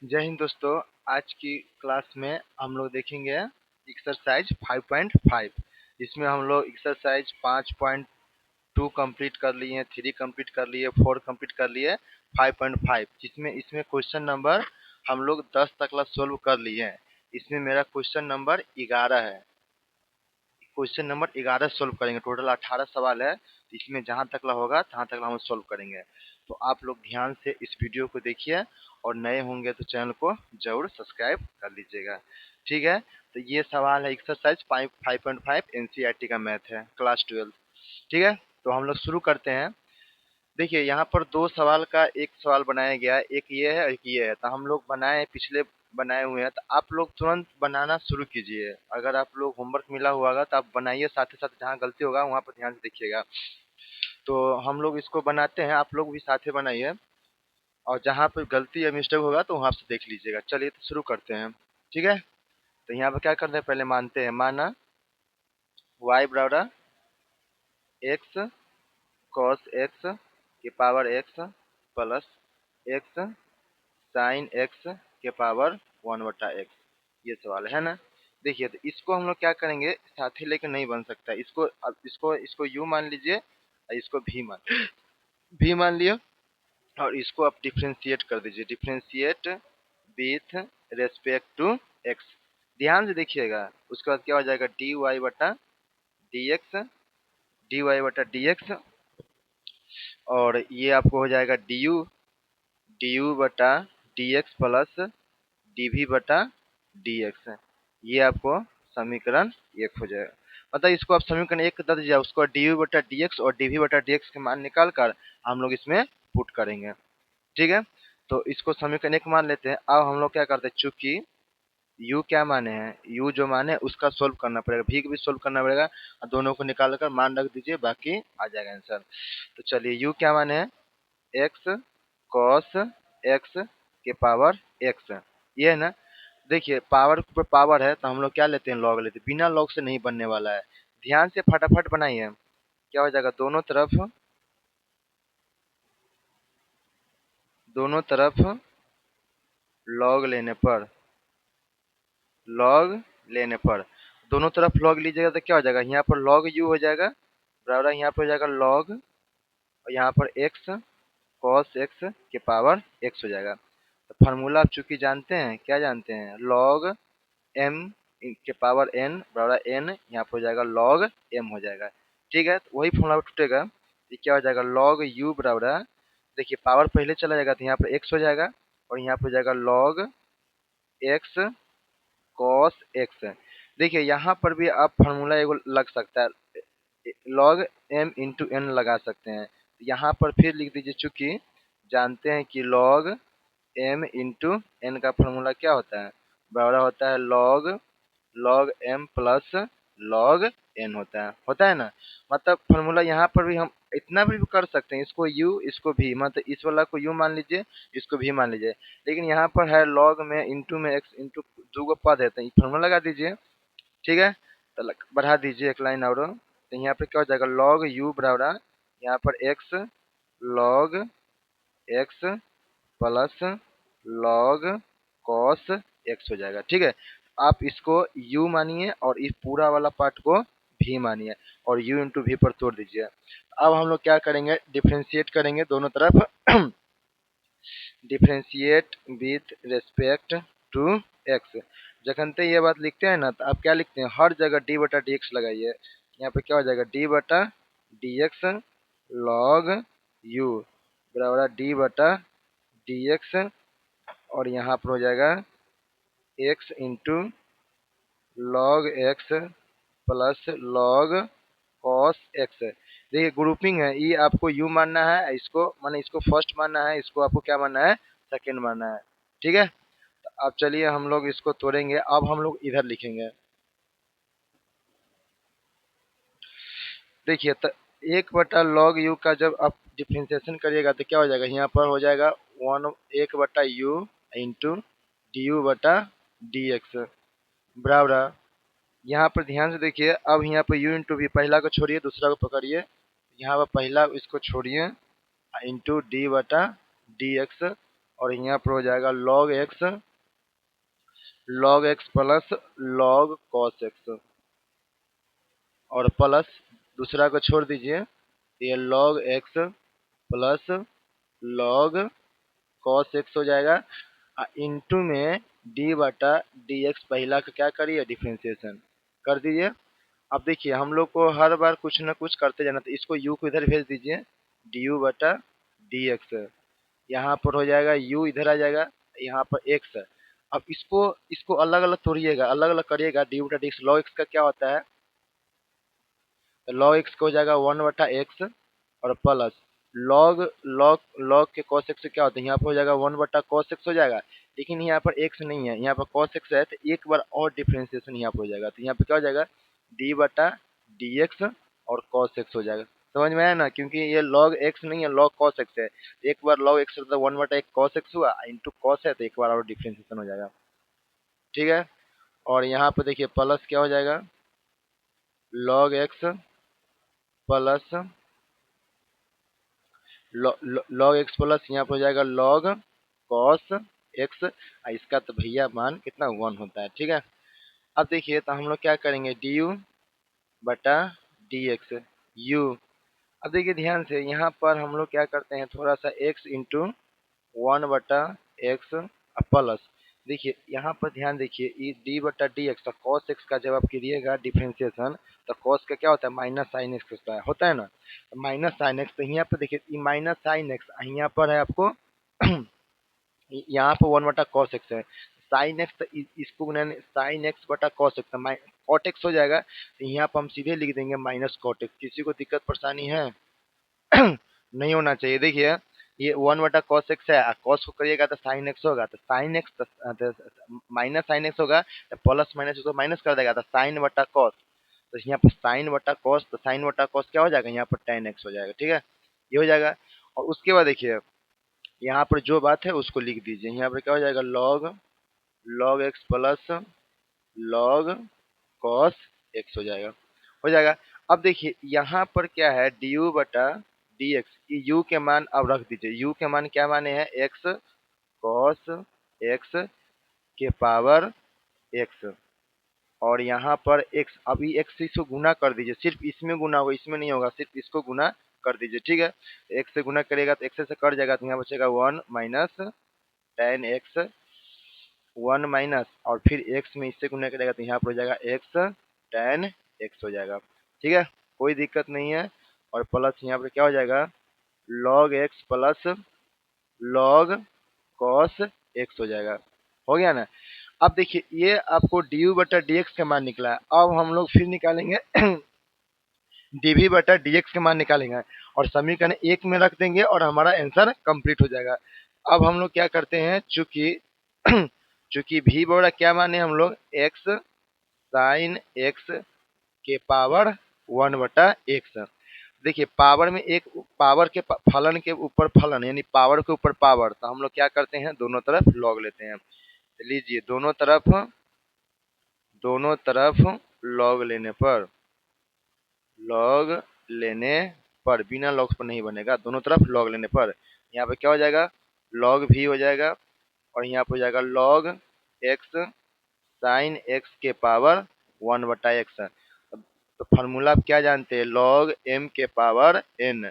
जय हिंद दोस्तों। आज की क्लास में हम लोग देखेंगे एक्सरसाइज 5.5 जिसमें हम लोग एक्सरसाइज 5.2 कंप्लीट कर लिए, 3 कंप्लीट कर लिए, 4 कंप्लीट कर लिए, 5.5 जिसमें इसमें क्वेश्चन नंबर हम लोग 10 तक सोल्व कर लिए हैं। इसमें मेरा क्वेश्चन नंबर 11 है। क्वेश्चन नंबर 11 सोल्व करेंगे। टोटल 18 सवाल है। इसमें जहां तक होगा तहां तक हम सोल्व करेंगे। तो आप लोग ध्यान से इस वीडियो को देखिए और नए होंगे तो चैनल को जरूर सब्सक्राइब कर लीजिएगा। ठीक है, तो ये सवाल है एक्सरसाइज 5.5 एनसीईआरटी का मैथ है, क्लास 12। ठीक है, तो हम लोग शुरू करते हैं। देखिए यहाँ पर दो सवाल का एक सवाल बनाया गया है, एक ये है एक ये है। तो हम लोग बनाए, पिछले बनाए हुए हैं, तो आप लोग तुरंत बनाना शुरू कीजिए। अगर आप लोग होमवर्क मिला हुआ होगा तो आप बनाइए, साथ ही साथ जहाँ गलती होगा वहाँ पर ध्यान से देखिएगा। तो हम लोग इसको बनाते हैं, आप लोग भी साथ ही बनाइए, और जहाँ पर गलती या मिस्टेक होगा तो वहाँ से देख लीजिएगा। चलिए तो शुरू करते हैं। ठीक है, तो यहाँ पर क्या करते हैं, पहले मानते हैं। माना y बराबर एक्स कॉस एक्स के power x plus x sine x के पावर 1/x। ये सवाल है ना। देखिए, तो इसको हम लोग क्या करेंगे, साथी लेके नहीं बन सकता। इसको अब इसको यू मान लीजिए और इसको भी मान लिया, और इसको आप डिफ्रेंशिएट कर दीजिए। Differentiate with respect to x. ध्यान से देखिएगा। उसके बाद क्या हो जाएगा, dy/dx और ये आपको हो जाएगा du/dx प्लस dv/dx। ये आपको समीकरण 1 हो जाएगा। मतलब इसको आप समीकरण 1 दे दीजिए, उसको dv/dx और dv/dx के मान निकाल कर हम लोग इसमें पुट करेंगे। ठीक है, तो इसको समीकरण 1 मान लेते हैं। अब हम लोग क्या करते हैं, चूंकि u क्या माने हैं, u जो माने हैं उसका सोल्व करना पड़ेगा, भी का भी सोल्व करना पड़ेगा, और दोनों को निकाल कर मान रख दीजिए, बाकी आ जाएगा आंसर। तो चलिए, u क्या माने हैं, एक्स कॉस एक्स के पावर एक्स, ये है ना। देखिए पावर पर पावर है तो हम लोग क्या लेते हैं, लॉग लेते हैं। बिना लॉग से नहीं बनने वाला है। ध्यान से फटाफट बनाइए। क्या हो जाएगा, दोनों तरफ लॉग लेने पर दोनों तरफ लॉग लीजिएगा तो क्या हो जाएगा, यहाँ पर लॉग यू हो जाएगा बराबर, यहाँ पर हो जाएगा लॉग, और यहाँ पर एक्स कॉस एक्स के पावर एक्स हो जाएगा। तो फार्मूला आप चूंकि जानते हैं, क्या जानते हैं, लॉग एम के पावर एन बराबर एन, यहाँ पर हो जाएगा लॉग एम हो जाएगा। ठीक है, तो वही फॉर्मूला टूटेगा। ये क्या हो जाएगा, लॉग यू बराबर, देखिए पावर पहले चला जाएगा तो यहाँ पर एक्स हो जाएगा, और यहाँ पर हो जाएगा लॉग एक्स कॉस एक्स। देखिए यहाँ पर भी आप फार्मूला एगो लग सकता है, लॉग एम इंटू एन लगा सकते हैं। यहाँ पर फिर लिख दीजिए, चूंकि जानते हैं कि लॉग एम इंटू एन का फार्मूला क्या होता है, बराबर होता है log log m plus log n होता है ना। मतलब फार्मूला यहाँ पर भी हम इतना भी कर सकते हैं, इसको यू इसको भी, मतलब इस वाला को यू मान लीजिए, इसको भी मान लीजिए। लेकिन यहाँ पर है लॉग में इंटू में एक्स इंटू दो गो पद है, तो फार्मूला लगा दीजिए। ठीक है, तो बढ़ा दीजिए एक लाइन और। तो यहाँ पे क्या हो जाएगा, लॉग यू बराबर यहाँ पर x log x plus log cos x हो जाएगा। ठीक है, आप इसको u मानिए और इस पूरा वाला पार्ट को v मानिए, और u इंटू वी पर तोड़ दीजिए। अब हम लोग क्या करेंगे, डिफ्रेंशिएट करेंगे दोनों तरफ। Differentiate with respect to x. जखनते ये बात लिखते हैं ना, तो आप क्या लिखते हैं, हर जगह d/dx लगाइए। यहाँ पे क्या हो जाएगा, d/dx log u बराबर d/dx, और यहाँ पर हो जाएगा x into log x plus log cos x. देखिए ग्रुपिंग है, ये आपको यू मानना है, इसको माने इसको फर्स्ट मानना है, इसको आपको क्या मानना है, सेकंड मानना है। ठीक है, तो अब चलिए हम लोग इसको तोड़ेंगे। अब हम लोग इधर लिखेंगे। देखिए, तो 1/log u का जब आप डिफ्रेंशिएशन करिएगा तो क्या हो जाएगा, यहाँ पर हो जाएगा 1/u इंटू du/dx बराबर। यहाँ पर ध्यान से देखिए, अब यहाँ पर u इंटू वी, पहला को छोड़िए दूसरा को पकड़िए, यहाँ पर पहला इसको छोड़िए इंटू d/dx, और यहाँ पर हो जाएगा log x plus log cos x, और प्लस दूसरा को छोड़ दीजिए, ये log x plus log cos x हो जाएगा, इंटू में d बटा डी एक्स, पहला का क्या करिए डिफ्रेंसिएशन कर दीजिए। अब देखिए हम लोग को हर बार कुछ ना कुछ करते जाना, तो इसको u को इधर भेज दीजिए, डी यू बटा डी एक्स, यहाँ पर हो जाएगा u इधर आ जाएगा, यहाँ पर x है। अब इसको इसको अलग अलग तोड़िएगा, अलग अलग करिएगा, डी बटा डी एक्स, लॉग एक्स का क्या होता है, तो लॉग एक्स का हो जाएगा 1/x, और प्लस लॉग लॉग लॉग के cos x से क्या होता है, यहाँ पर हो जाएगा 1/cos x हो जाएगा, लेकिन यहाँ पर x नहीं है, यहाँ पर cos x है, तो एक बार और डिफ्रेंसिएशन यहाँ पर हो जाएगा, तो यहाँ पे क्या हो जाएगा डी बटा डी एक्स और cos x हो जाएगा। समझ में आया ना, क्योंकि ये log x नहीं है, log cos x है, एक बार log x तो 1/1 cos x हुआ, इंटू cos है, तो एक बार और डिफ्रेंसिएशन हो जाएगा। ठीक है, और यहाँ पे देखिए प्लस क्या हो जाएगा, log x plus log x plus यहाँ पर हो जाएगा log cos x, इसका तो भैया मान कितना 1 होता है। ठीक है, अब देखिए तो हम लोग क्या करेंगे, डी यू बटा डी एक्स यू। अब देखिए ध्यान से, यहाँ पर हम लोग क्या करते हैं, थोड़ा सा x इंटू 1/x प्लस, देखिए यहाँ पर ध्यान देखिए, ये डी बटा डी एक्स, तो कॉस एक्स का जब आप कीजिएगा डिफ्रेंसिएशन, तो कॉस का क्या होता है माइनस साइन एक्स होता है ना, माइनस साइन एक्स, तो यहाँ पर देखिए ये माइनस साइन एक्स, यहाँ पर है आपको यहाँ पर 1/cos एक्स है, साइन एक्स, तो इसको साइन एक्स बटा कॉस एक्स, कॉट एक्स हो जाएगा, तो यहाँ पर हम सीधे लिख देंगे माइनस कॉट एक्स। किसी को दिक्कत परेशानी है? नहीं होना चाहिए। देखिए ये 1/cos x है, cos को करिएगा तो sin x होगा, तो sin x minus sine x होगा, तो प्लस माइनस उसको माइनस कर देगा, तो sin बटा cos, तो यहाँ पर sin बटा cos, तो sin बटा cos क्या हो जाएगा, यहाँ पर tan x हो जाएगा। ठीक है, ये हो जाएगा, और उसके बाद देखिए यहाँ पर जो बात है उसको लिख दीजिए, यहाँ पर क्या हो जाएगा log x plus log cos x हो जाएगा। अब देखिए यहाँ पर क्या है, डी यू बटा डी एक्स, यू के मान अब रख दीजिए, यू के मान क्या माने हैं, एक्स कॉस एक्स के पावर एक्स, और यहाँ पर एक्स, अभी एक्स से इसको गुना कर दीजिए, सिर्फ इसमें गुना होगा, इसमें नहीं होगा, सिर्फ इसको गुना कर दीजिए। ठीक है, एक्स से गुना करेगा तो एक्स से कट जाएगा, तो यहाँ बचेगा 1 माइनस टेन एक्स, 1 माइनस, और फिर एक्स में इससे गुना करेगा तो यहाँ पर हो जाएगा एक्स टेन एक्स हो जाएगा। ठीक है, कोई दिक्कत नहीं है, और प्लस यहाँ पर क्या हो जाएगा log x plus log cos x हो जाएगा। हो गया ना। अब देखिए ये आपको du बटा dx का मान निकला है, अब हम लोग फिर निकालेंगे dv बटा dx के मान निकालेंगे, और समीकरण एक में रख देंगे और हमारा आंसर कंप्लीट हो जाएगा। अब हम लोग क्या करते हैं, चूंकि चूंकि v बड़ा क्या माने हम लोग, x साइन x के पावर 1/x, देखिए पावर में एक पावर के फलन के ऊपर फलन, यानी पावर के ऊपर पावर, तो हम लोग क्या करते हैं दोनों तरफ लॉग लेते हैं। तो लीजिए दोनों तरफ लॉग लेने पर बिना लॉग पर नहीं बनेगा, दोनों तरफ लॉग लेने पर यहाँ पे क्या हो जाएगा log भी हो जाएगा, और यहाँ पे हो जाएगा log x साइन x के पावर 1/x। तो फार्मूला आप क्या जानते हैं, log m के पावर n,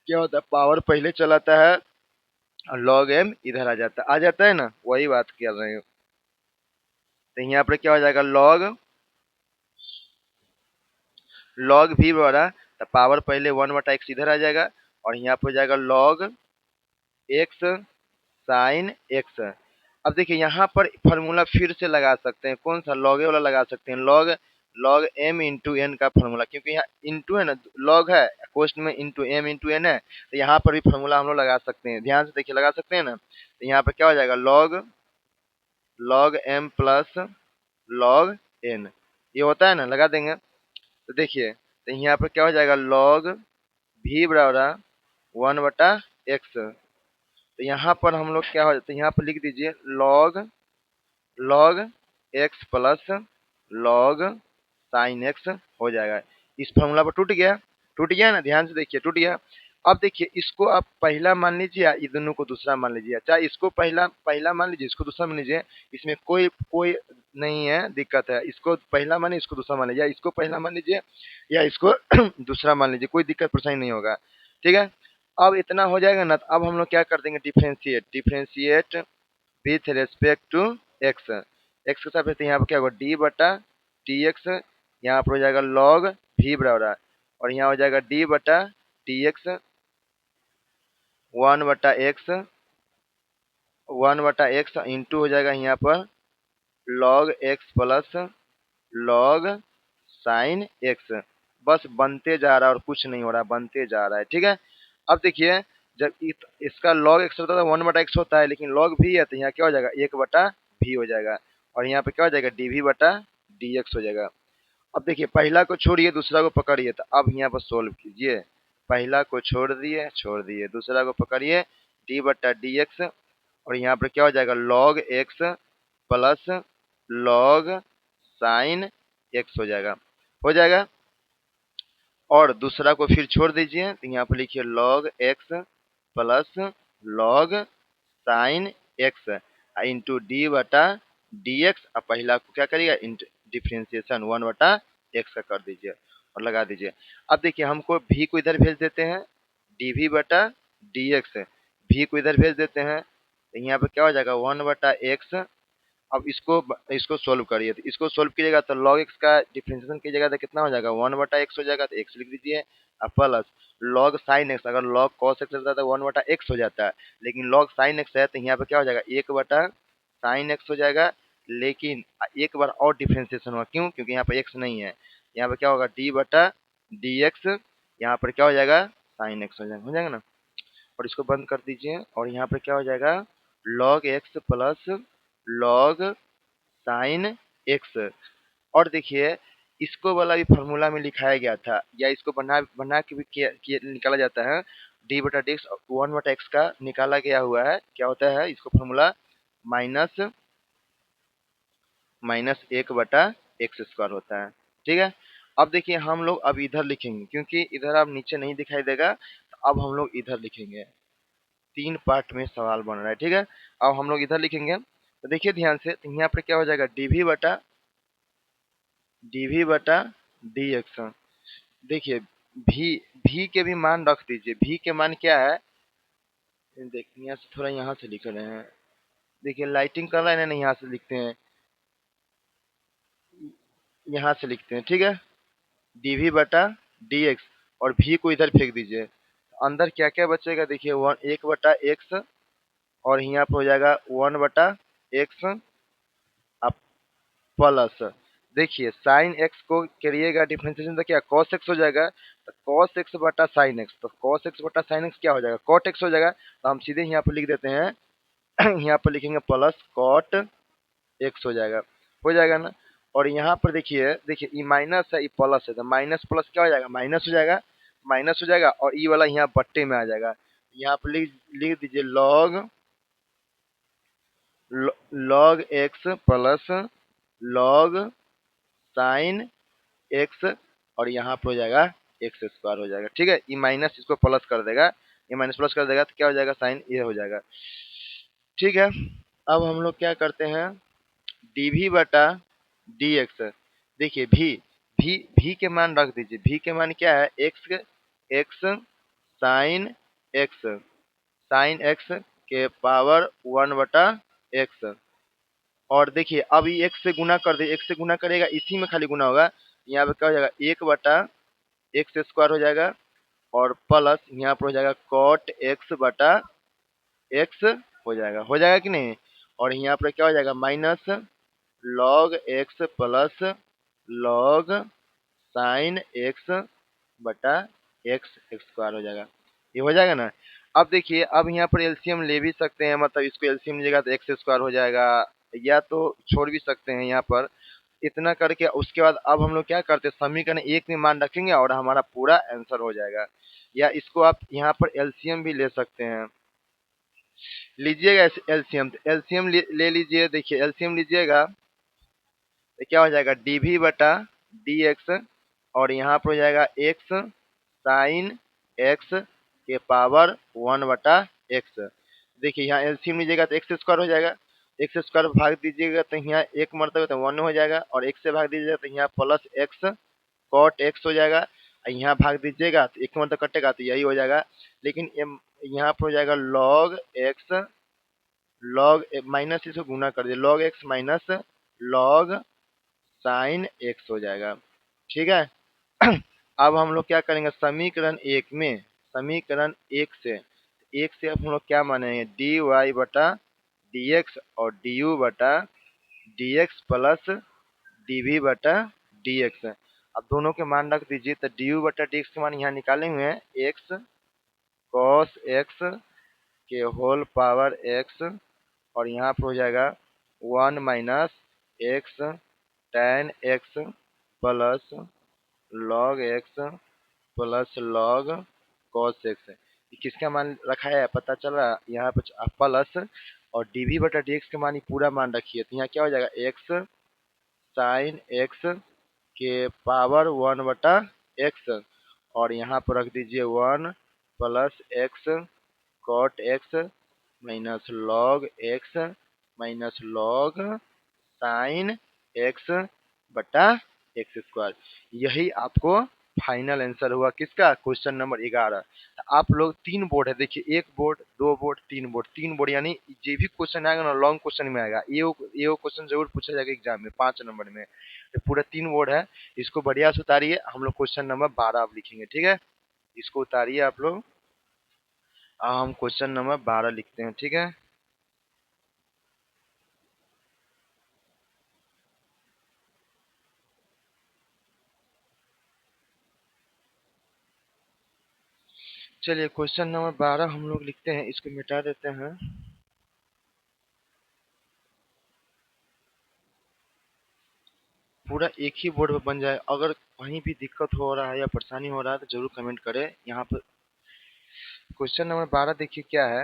क्या होता है पावर पहले चलाता है और log m इधर आ जाता है ना, वही बात कर रहे हैं। तो यहाँ पर क्या हो जाएगा log v बड़ा, तो पावर पहले 1/x इधर आ जाएगा, और यहाँ पर हो जाएगा log x साइन x। अब देखिए यहाँ पर फार्मूला फिर से लगा सकते हैं, कौन सा लॉग वाला लगा सकते हैं, log m इंटू एन का फार्मूला, क्योंकि यहाँ इंटू है ना, लॉग है क्वेश्चन में, इंटू m इंटू एन है, तो यहाँ पर भी फार्मूला हम लोग लगा सकते हैं, ध्यान से देखिए लगा सकते हैं ना। तो यहाँ पर क्या हो जाएगा log m plus log n, ये होता है ना, लगा देंगे। तो देखिए तो यहाँ पर क्या हो जाएगा log v बराबर 1/x, तो यहाँ पर हम लोग क्या हो जाता है, यहाँ पर लिख दीजिए log x plus log sine x हो जाएगा। इस फॉर्मूला पर टूट गया ना, ध्यान से देखिए टूट गया। अब देखिए इसको आप पहला मान लीजिए या ये दोनों को दूसरा मान लीजिए, चाहे इसको पहला पहला मान लीजिए, इसको दूसरा मान लीजिए, इसमें कोई कोई नहीं है दिक्कत है। इसको पहला मानिए, इसको दूसरा मान लीजिए, या इसको पहला मान लीजिए या इसको दूसरा मान लीजिए, कोई दिक्कत परेशानी नहीं होगा। ठीक है, अब इतना हो जाएगा ना, तो अब हम लोग क्या कर देंगे, differentiate differentiate with respect to x. X के साथ यहाँ पर क्या होगा, डी बटा टी एक्स, यहाँ पर हो जाएगा लॉग भी बराबर है, और यहाँ हो जाएगा डी बटा T x 1/x 1/x into हो जाएगा यहाँ पर log x plus log sine x. बस बनते जा रहा है और कुछ नहीं हो रहा, बनते जा रहा है। ठीक है, अब देखिए जब इसका लॉग एक्स होता है 1/x होता है, लेकिन लॉग भी है तो यहाँ क्या हो जाएगा 1/भी हो जाएगा, और यहाँ पे क्या हो जाएगा डीवी बटा डी एक्स हो जाएगा। अब देखिए पहला को छोड़िए दूसरा को पकड़िए, तो अब यहाँ पर सोल्व कीजिए। पहला को छोड़ दिए दूसरा को पकड़िए, डी बटा डी एक्स, और यहाँ पर क्या हो जाएगा log x plus log sine x हो जाएगा, हो जाएगा। और दूसरा को फिर छोड़ दीजिए, तो यहाँ पर लिखिए log x plus log sine x into D बटा डी एक्स। अब पहला को क्या करिएगा, डिफ्रेंसिएशन 1/x का कर दीजिए और लगा दीजिए। अब देखिए हमको भी को इधर भेज देते हैं, डीवी बटा डी एक्स, भी को इधर भेज देते हैं, तो यहाँ पे क्या हो जाएगा 1/x। अब इसको सोल्व करिए, तो इसको सोल्व कीजिएगा तो लॉग एक्स का डिफरेंशिएशन कीजिएगा तो कितना हो जाएगा 1/x हो जाएगा, तो एक्स लिख दीजिए। अब प्लस लॉग साइन एक्स, अगर लॉग कॉस एक्स रहता है तो 1/x हो जाता है, लेकिन लॉग साइन एक्स है तो यहाँ पे क्या हो जाएगा 1/sin एक्स हो जाएगा। लेकिन एक बार और डिफरेंशिएशन हुआ, क्यों, क्योंकि यहाँ पे एक्स नहीं है। यहाँ पे क्या होगा डी बटा डी एक्स, यहाँ पर क्या हो जाएगा साइन एक्स हो जाएगा ना। और इसको बंद कर दीजिए, और यहाँ पे क्या हो जाएगा log x plus log sine x. और देखिए इसको वाला भी फार्मूला में लिखाया गया था, या इसको बना बना के भी निकाला जाता है। डी बटा डी एक्स 1/x का निकाला गया हुआ है, क्या होता है इसको फार्मूला माइनस माइनस 1/x² होता है। ठीक है, अब देखिए हम लोग अब इधर लिखेंगे, क्योंकि इधर अब नीचे नहीं दिखाई देगा, तो अब हम लोग इधर लिखेंगे। 3 पार्ट में सवाल बन रहा है। ठीक है, अब हम लोग इधर लिखेंगे, तो देखिए ध्यान से, तो यहाँ पर क्या हो जाएगा डीवी बटा डी एक्स। देखिए भी के भी मान रख दीजिए, भी के मान क्या है, देखिए यहाँ से थोड़ा यहाँ से लिख रहे हैं, देखिए लाइटिंग कर रहा है ना, नहीं यहाँ से लिखते हैं, यहाँ से लिखते हैं। ठीक है, डीवी बटा डी एक्स, और भी को इधर फेंक दीजिए, अंदर क्या क्या बचेगा देखिए 1/x, और यहाँ पे हो जाएगा 1/x। अब प्लस देखिए साइन एक्स को करिएगा डिफरेंशिएशन तो क्या कॉस एक्स हो जाएगा, तो कॉस एक्स बटा साइन एक्स, तो कॉस एक्स बटा साइन एक्स क्या हो जाएगा कॉट एक्स हो जाएगा, तो हम सीधे यहाँ पर लिख देते हैं यहाँ पर लिखेंगे प्लस कॉट एक्स हो जाएगा ना। और यहाँ पर देखिए देखिए ये माइनस है ये प्लस है, तो माइनस प्लस क्या हो जाएगा माइनस हो जाएगा, और ये वाला यहाँ बट्टे में आ जाएगा। यहाँ पर लिख दीजिए log x plus log sine x, और यहाँ पर हो जाएगा x² हो जाएगा। ठीक है, ये माइनस इसको प्लस कर देगा, ये माइनस प्लस कर देगा तो क्या हो जाएगा साइन ये हो जाएगा। ठीक है, अब हम लोग क्या करते हैं डीवी बटा डी एक्स। देखिए भी के मान रख दीजिए, भी के मान क्या है एक्स एक्स साइन एक्स के पावर 1/x। और देखिए अब ये एक्स से गुना कर दे, एक्स से गुना करेगा इसी में खाली गुना होगा, यहाँ पे क्या हो जाएगा 1/x² हो जाएगा, और प्लस यहाँ पर हो जाएगा कॉट एक्स बटा एक्स हो जाएगा कि नहीं। और यहाँ पर क्या हो जाएगा minus log x plus log sine x बटा x² हो जाएगा, ये हो जाएगा ना। अब देखिए अब यहाँ पर एलसीएम ले भी सकते हैं, मतलब इसको एलसीएम लीजिएगा तो x² हो जाएगा, या तो छोड़ भी सकते हैं यहाँ पर। इतना करके उसके बाद अब हम लोग क्या करते हैं समीकरण एक में मान रखेंगे और हमारा पूरा आंसर हो जाएगा। या इसको आप यहाँ पर एलसीएम भी ले सकते हैं, लीजिएगा एलसीएम, तो एलसीएम ले लीजिए। देखिए एलसीएम लीजिएगा तो क्या हो जाएगा डीवी बटा डी एक्स, और यहाँ पर हो जाएगा एक्स साइन एक्स के पावर 1/x। देखिए यहाँ एलसीएम लीजिएगा तो एक्स स्क्वायर हो जाएगा, एक्स स्क्वायर भाग दीजिएगा तो यहाँ एक मरतबे तो 1 हो जाएगा, और एक से भाग दीजिएगा तो यहाँ प्लस एक्स कॉट एक्स हो जाएगा, और यहाँ भाग दीजिएगा तो एक मतलब कटेगा तो यही हो जाएगा। लेकिन यहाँ पर हो जाएगा लॉग एक्स, लॉग माइनस इसको गुना कर दिए, log x minus log sine x हो जाएगा। ठीक है। अब हम लोग क्या करेंगे समीकरण एक में, समीकरण एक से अब हम लोग क्या मानेंगे डी वाई बटा डी एक्स और डी यू बटा d x plus d v बटा डी एक्स। अब दोनों के मान रख दीजिए तो डी यू बटा डी एक्स के मान यहाँ निकाले हुए हैं एक्स कॉस एक्स के होल पावर एक्स, और यहाँ पर हो जाएगा 1 minus x tan x plus log x plus log cos x. ये किसका मान रखा है पता चल रहा है, यहाँ पर प्लस और डीवी बटा डी एक्स का मान ही पूरा मान रखिए, तो यहाँ क्या हो जाएगा एक्स साइन एक्स के पावर 1/x, और यहाँ पर रख दीजिए 1 plus x cot x minus log x minus log sine x बटा एक्स स्क्वायर। यही आपको फाइनल आंसर हुआ किसका क्वेश्चन नंबर 11। आप लोग 3 बोर्ड है, देखिए 1 बोर्ड 2 बोर्ड 3 बोर्ड, 3 बोर्ड यानी जो भी क्वेश्चन आएगा ना लॉन्ग क्वेश्चन में आएगा, ये क्वेश्चन जरूर पूछा जाएगा एग्जाम में 5 नंबर में। तो पूरा 3 बोर्ड है, इसको बढ़िया से उतारिए, हम लोग क्वेश्चन नंबर 12 आप लिखेंगे। ठीक है, इसको उतारिए आप लोग, हम क्वेश्चन नंबर 12 लिखते हैं। ठीक है, चलिए क्वेश्चन नंबर 12 हम लोग लिखते हैं, इसको मिटा देते हैं। पूरा एक ही बोर्ड पे बन जाए, अगर कहीं भी दिक्कत हो रहा है या परेशानी हो रहा है तो जरूर कमेंट करें यहाँ पर। क्वेश्चन नंबर 12 देखिए क्या है।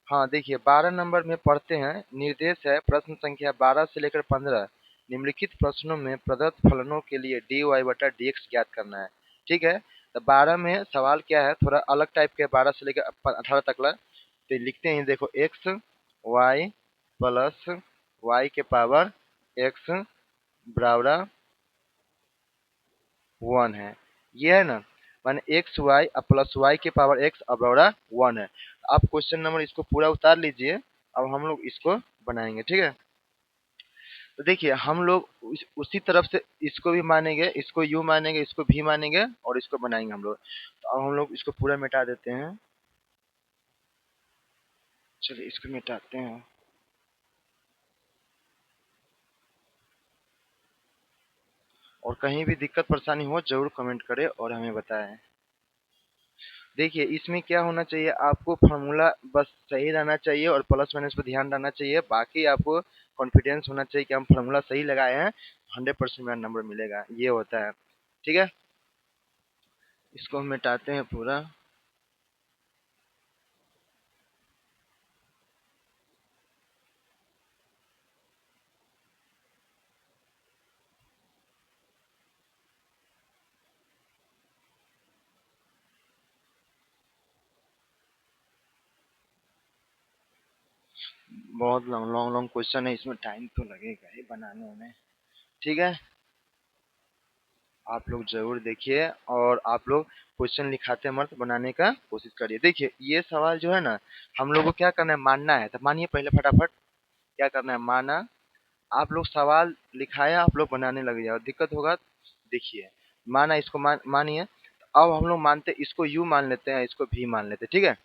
हाँ देखिए 12 नंबर में पढ़ते हैं, निर्देश है प्रश्न संख्या 12 से लेकर 15, निम्नलिखित प्रश्नों में प्रदत्त फलनों के लिए डी वाई बटा डी एक्स ज्ञात करना है। ठीक है, तो 12 में सवाल क्या है थोड़ा अलग टाइप के, 12 से लेकर 18 तक ला, तो लिखते हैं देखो एक्स वाई प्लस वाई के पावर एक्स बराबर 1 है, ये है ना, माने एक्स वाई प्लस वाई के पावर एक्स अब बराबर 1 है। आप क्वेश्चन नंबर इसको पूरा उतार लीजिए, अब हम लोग इसको बनाएंगे। ठीक है, तो देखिए हम लोग उसी तरफ से इसको भी मानेंगे, इसको यू मानेंगे, इसको भी मानेंगे, और इसको बनाएंगे हम लोग। तो अब हम लोग इसको पूरा मिटा देते हैं, चलिए इसको मिटाते हैं। और कहीं भी दिक्कत परेशानी हो जरूर कमेंट करें और हमें बताएं। देखिए इसमें क्या होना चाहिए, आपको फॉर्मूला बस सही रहना चाहिए और प्लस माइनस पे ध्यान रहना चाहिए, बाकी आपको कॉन्फिडेंस होना चाहिए कि हम फॉर्मूला सही लगाए हैं, 100% मेरा नंबर मिलेगा, ये होता है। ठीक है, इसको हम मिटाते हैं पूरा। बहुत लॉन्ग लॉन्ग लॉन्ग क्वेश्चन है, इसमें टाइम तो लगेगा ही बनाने में। ठीक है, आप लोग जरूर देखिए, और आप लोग क्वेश्चन लिखाते मत बनाने का कोशिश करिए। देखिए ये सवाल जो है ना, हम लोग को क्या करना है मानना है, तो मानिए पहले फटाफट क्या करना है, माना आप लोग सवाल लिखाया आप लोग बनाने लग जाओ, दिक्कत होगा। देखिए माना इसको मानिए, तो अब हम लोग मानते इसको यू मान लेते हैं, इसको भी मान लेते हैं। ठीक है,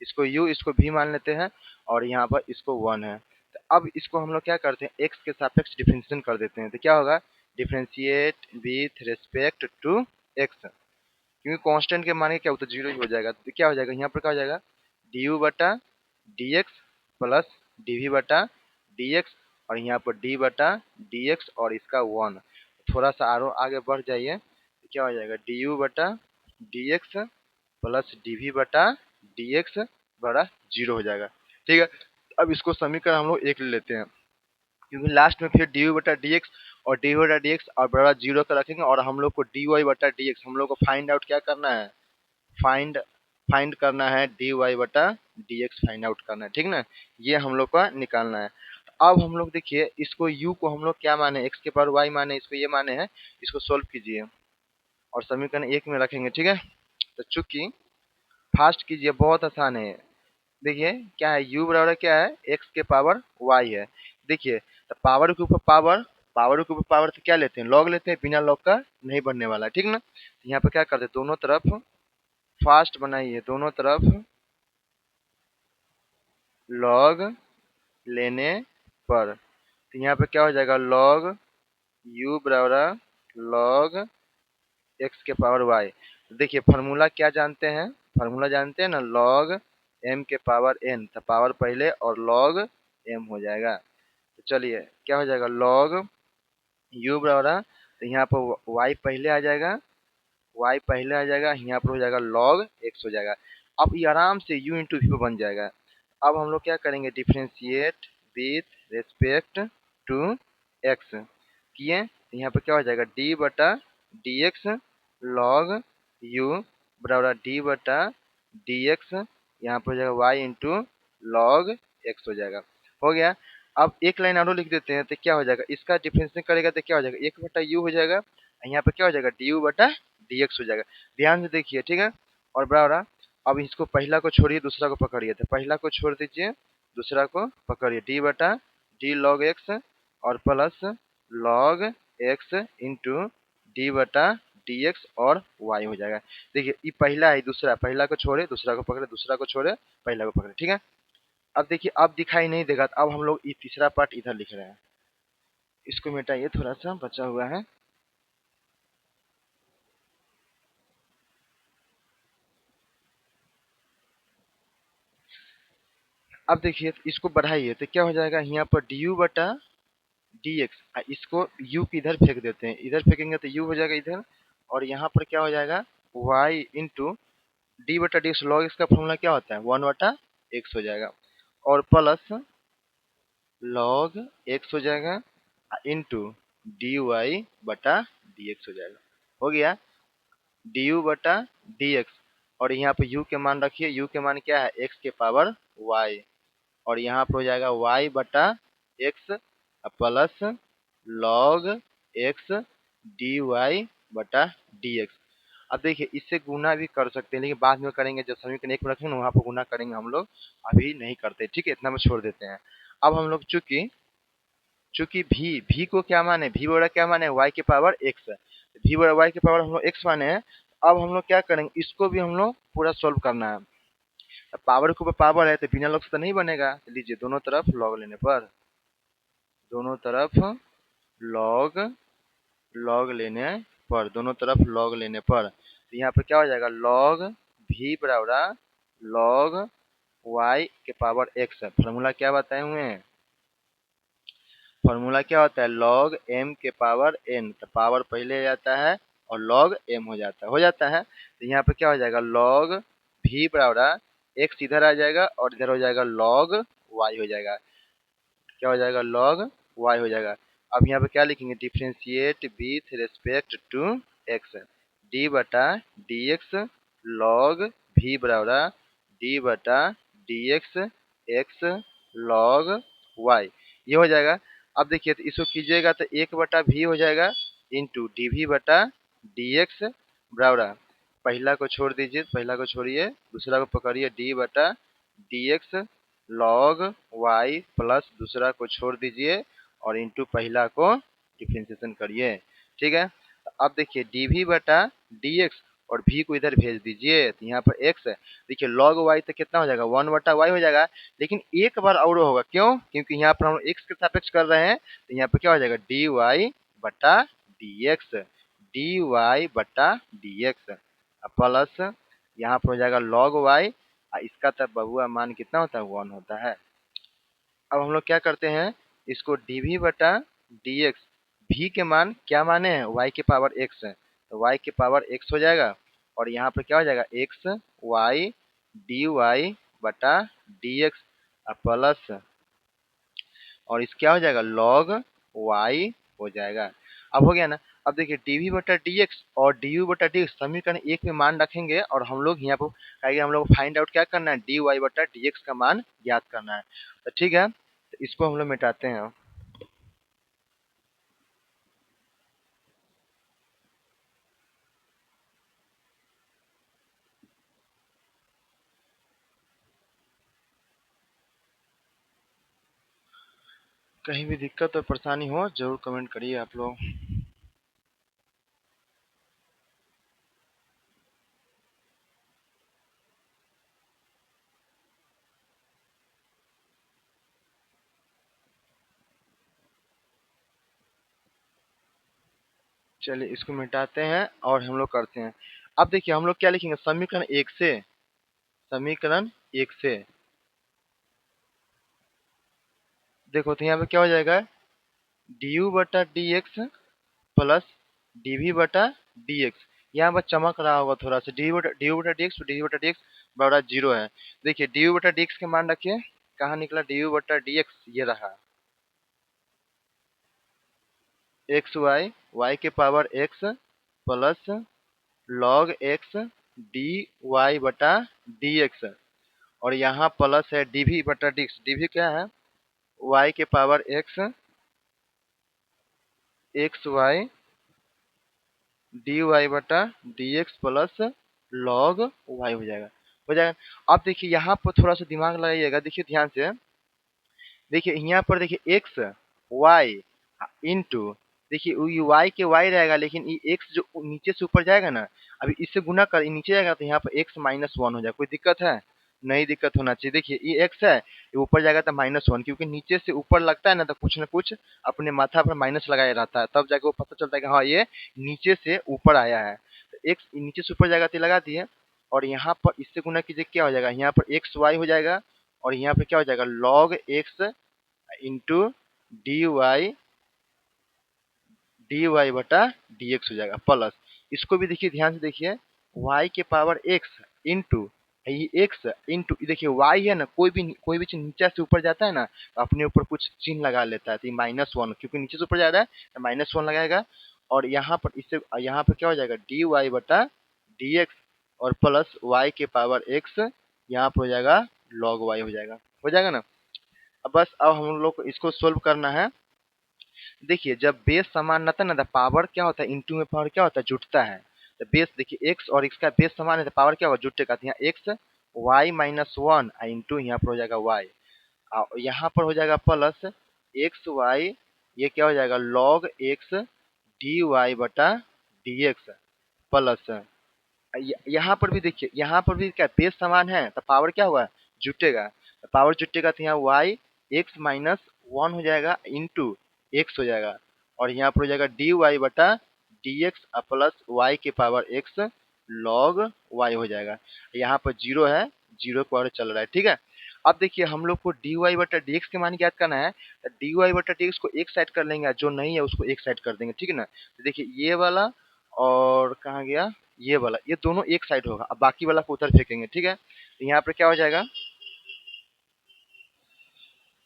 इसको यू इसको भी मान लेते हैं, और यहाँ पर इसको 1 है। तो अब इसको हम लोग क्या करते हैं एक्स के सापेक्ष डिफरेंशिएशन कर देते हैं, तो क्या होगा differentiate with respect to x, क्योंकि कांस्टेंट के मान के क्या होता है 0 ही हो जाएगा, तो क्या हो जाएगा यहाँ पर क्या हो जाएगा डी यू बटा d x plus d v बटा डी एक्स, और यहाँ पर डी बटा डी एक्स और इसका 1। थोड़ा सा आरो आगे बढ़ जाइए तो क्या हो जाएगा डी यू बटा d x plus d v बटा डी एक्स बड़ा 0 हो जाएगा। ठीक है, अब इसको समीकरण हम लोग एक ले लेते हैं, क्योंकि लास्ट में फिर डी यू बटा डी एक्स और डी बटा डी एक्स और बड़ा 0 का रखेंगे, और हम लोग को डी वाई बटा डी एक्स हम लोग को फाइंड आउट क्या करना है, फाइंड फाइंड करना है, डी वाई बटा डी एक्स फाइंड आउट करना है, ठीक ना। ये हम लोग का निकालना है। अब हम लोग देखिए इसको u को हम लोग क्या माने, x के पावर y माने, इसको ये माने हैं। इसको सोल्व कीजिए और समीकरण 1 में रखेंगे, ठीक है। तो चूंकि फास्ट कीजिए, बहुत आसान है। देखिए क्या है, u बराबर क्या है, x के पावर y है। देखिए तो पावर के ऊपर पावर, पावर के ऊपर पावर तो क्या लेते हैं, लॉग लेते हैं, बिना लॉग का नहीं बनने वाला, ठीक ना। तो यहाँ पे क्या करते हैं, दोनों तरफ फास्ट बनाइए, दोनों तरफ लॉग लेने पर। तो यहाँ पे क्या हो जाएगा, लॉग u बराबर लॉग x के पावर y। देखिए फार्मूला क्या जानते हैं, फार्मूला जानते हैं ना, लॉग m के पावर n, तो पावर पहले और लॉग m हो जाएगा। तो चलिए क्या हो जाएगा, लॉग u बराबर, तो यहाँ पर y पहले आ जाएगा, y पहले आ जाएगा, यहाँ पर हो जाएगा log x हो जाएगा। अब ये आराम से u इंटू वी बन जाएगा। अब हम लोग क्या करेंगे, differentiate with respect to x किए, तो यहाँ पर क्या हो जाएगा, d बटा डी एक्स लॉग u बराबर d बटा डी एक्स, यहाँ पर हो जाएगा y इंटू लॉग x हो जाएगा। हो गया। अब एक लाइन और लिख देते हैं, तो क्या हो जाएगा, इसका डिफरेंशिएट करेगा तो क्या हो जाएगा, 1 बटा u हो जाएगा, यहाँ पे क्या हो जाएगा, du बटा dx हो जाएगा। ध्यान से देखिए, ठीक है। और बराबर, अब इसको पहला को छोड़िए, दूसरा को पकड़िए, तो पहला को छोड़ दीजिए, दूसरा को पकड़िए, d बटा डी लॉग एक्स और plus log x into D बटा डी एक्स और y हो जाएगा। देखिए ये पहला है, दूसरा, पहला को छोड़े दूसरा को पकड़े, दूसरा को छोड़े पहला को पकड़े, ठीक है। अब देखिए अब दिखाई नहीं देगा, तो अब हम लोग ये तीसरा पार्ट इधर लिख रहे हैं, इसको मिटाइए, थोड़ा सा बचा हुआ है। अब देखिए इसको बढ़ाइए, तो क्या हो जाएगा, यहाँ पर डी यू बटा डी एक्स, इसको u की इधर फेंक देते हैं, इधर फेंकेंगे तो u हो जाएगा इधर, और यहाँ पर क्या हो जाएगा, y इंटू डी बटा डी एक्स, लॉग एक्स का फॉर्मूला क्या होता है, 1/x हो जाएगा, और प्लस लॉग एक्स हो जाएगा इंटू डी वाई बटा डी एक्स हो जाएगा। हो गया, डी यू बटा डी एक्स, और यहाँ पे u के मान रखिए, u के मान क्या है, x के पावर y, और यहाँ पर हो जाएगा y बटा x plus log x d y बटा डी एक्स। अब देखिए इससे गुना भी कर सकते हैं, लेकिन बाद में करेंगे, जब समीकरण 1 में रखेंगे ना वहाँ पर गुना करेंगे हम लोग, अभी नहीं करते, ठीक है, इतना में छोड़ देते हैं। अब हम लोग चूंकि चूंकि भी को क्या माने, भी बड़ा क्या माने, y के पावर x, भी बड़ा y के पावर हम लोग x माने हैं। अब हम लोग क्या करेंगे, इसको भी हम लोग पूरा सोल्व करना है। पावर के ऊपर पावर है तो बिना लॉग से तो नहीं बनेगा, तो लीजिए दोनों तरफ लॉग लेने पर, दोनों तरफ लॉग लॉग लेने पर, दोनों तरफ लॉग लेने पर, तो यहाँ पर क्या हो जाएगा, लॉग भी बराबर लॉग y के पावर x। फॉर्मूला क्या बताए हुए हैं, फॉर्मूला क्या होता है, लॉग m के पावर n, तो पावर पहले आ जाता है और लॉग m हो जाता है। तो यहाँ पे क्या हो जाएगा, लॉग v बराबर x इधर आ जाएगा और इधर हो जाएगा लॉग y हो जाएगा, क्या हो जाएगा, लॉग y हो जाएगा। अब यहाँ पे क्या लिखेंगे, differentiate with respect to x, d बटा डी एक्स लॉग v बराबर d बटा d x x log y, ये हो जाएगा। अब देखिए तो इसको कीजिएगा तो 1/v हो जाएगा इंटू डी वी बटा डी एक्स बराबर, पहला को छोड़ दीजिए, पहला को छोड़िए, दूसरा को पकड़िए, d बटा d x log y plus दूसरा को छोड़ दीजिए और इंटू पहला को डिफ्रेंशिएशन करिए, ठीक है। अब देखिए dv बटा dx और v को इधर भेज दीजिए, तो यहाँ पर x है, देखिए log y तो कितना हो जाएगा, 1/y हो जाएगा, लेकिन एक बार और होगा, क्यों, क्योंकि यहाँ पर हम x के सापेक्ष कर रहे हैं, तो यहाँ पर क्या हो जाएगा, dy बटा dx, dy बटा dx प्लस यहाँ पर हो जाएगा log y, इसका तब बहुआ मान कितना होता है, 1 होता है। अब हम लोग क्या करते हैं, इसको dv बटा dx, v के मान क्या माने हैं, y के पावर x है, तो y के पावर x हो जाएगा, और यहाँ पर क्या हो जाएगा, x y dy बटा dx प्लस, और इस क्या हो जाएगा, log y हो जाएगा। अब हो गया ना। अब देखिए डीवी बटा डी एक्स और डी यू बटा डी एक्स समीकरण एक में मान रखेंगे और हम लोग यहाँ पर आगे हम लोग फाइंड आउट क्या करना है, डी वाई बटा डी एक्स का मान ज्ञात करना है। तो ठीक है, तो इसको हम लोग मिटाते हैं। कहीं भी दिक्कत और परेशानी हो जरूर कमेंट करिए आप लोग। चलिए इसको मिटाते हैं और हम लोग करते हैं। अब देखिए हम लोग क्या लिखेंगे, समीकरण एक से, समीकरण एक से देखो तो यहाँ पे क्या हो जाएगा, डी यू बटा d x plus d v बटा डी एक्स। यहाँ पर चमक रहा होगा थोड़ा सा, डी यू बटा डी एक्स, डी यू बटा डी एक्स बराबर जीरो है। देखिए डी यू बटा डी एक्स के मान रखिए, कहाँ निकला डी यू बटा डी एक्स, ये रहा एक्स वाई, वाई के power x plus log x d y बटा डी एक्स, और यहाँ प्लस है डीवी बटा डी एक्स, डीवी क्या है, वाई के power x, x y d y बटा d x plus log y हो जाएगा, हो जाएगा। अब देखिए यहाँ पर थोड़ा सा दिमाग लगाइएगा, देखिए ध्यान से, देखिए यहाँ पर देखिए एक्स वाई इंटू, देखिए ये वाई के वाई रहेगा, लेकिन ये एक्स जो नीचे से ऊपर जाएगा ना, अभी इससे गुना कर ये नीचे जाएगा तो यहाँ पर एक्स माइनस वन हो जाएगा। कोई दिक्कत है, नहीं दिक्कत होना चाहिए। देखिए ये एक्स है, ये ऊपर जाएगा तो माइनस वन, क्योंकि नीचे से ऊपर लगता है ना तो कुछ ना कुछ अपने माथा पर माइनस लगाया रहता है, तब जाके वो पता चलता है कि हाँ ये नीचे से ऊपर आया है। तो एक्स नीचे से ऊपर जाएगा तो ये लगा दिए, और यहाँ पर इससे गुना कीजिए, क्या हो जाएगा, यहाँ पर एक्स वाई हो जाएगा, और यहाँ पे क्या हो जाएगा log x into d y, d y बटा डी एक्स हो जाएगा प्लस, इसको भी देखिए ध्यान से देखिए, वाई के पावर एक्स इंटू, ये एक्स इंटू देखिए वाई है ना, कोई भी चीज नीचे से ऊपर जाता है ना तो अपने ऊपर कुछ चिन्ह लगा लेता है, तो ये माइनस वन, क्योंकि नीचे से ऊपर जा रहा है तो माइनस वन लगाएगा, और यहाँ पर इससे यहाँ पर क्या हो जाएगा डी वाई बटा डी एक्स और प्लस वाई के पावर एक्स, यहाँ पर हो जाएगा लॉग वाई हो जाएगा ना। अब बस अब हम लोग को इसको सोल्व करना है। देखिए जब बेस समान रहता है ना तो पावर क्या होता है, इंटू में पावर क्या होता है, जुटता है। तो बेस देखिए एक्स और एक्स का बेस समान है तो पावर क्या होगा, जुटेगा, तो यहाँ x y minus one into यहाँ पर हो जाएगा वाई, यहाँ पर हो जाएगा प्लस एक्स वाई, ये क्या हो जाएगा लॉग एक्स डी वाई बटा डी एक्स प्लस, यहाँ पर भी देखिए, यहाँ पर भी क्या बेस समान है तो पावर क्या हुआ, जुटेगा, तो पावर जुटेगा तो यहाँ वाई एक्स माइनस वन हो जाएगा इंटू एक्स हो जाएगा, और यहाँ पर हो जाएगा डी वाई बटा डी एक्स प्लस वाई के पावर एक्स लॉग वाई हो जाएगा। यहाँ पर जीरो है, जीरो के पावर चल रहा है, ठीक है। अब देखिए हम लोग को डी वाई बटा डी एक्स के मान ज्ञात करना है, तो डी वाई बटा डी एक्स को एक साइड कर लेंगे, जो नहीं है उसको एक साइड कर देंगे, ठीक है ना। तो देखिए ये वाला और कहाँ गया, ये वाला, ये दोनों एक साइड होगा, अब बाकी वाला को उधर फेंकेंगे, ठीक है। तो यहाँ पर क्या हो जाएगा,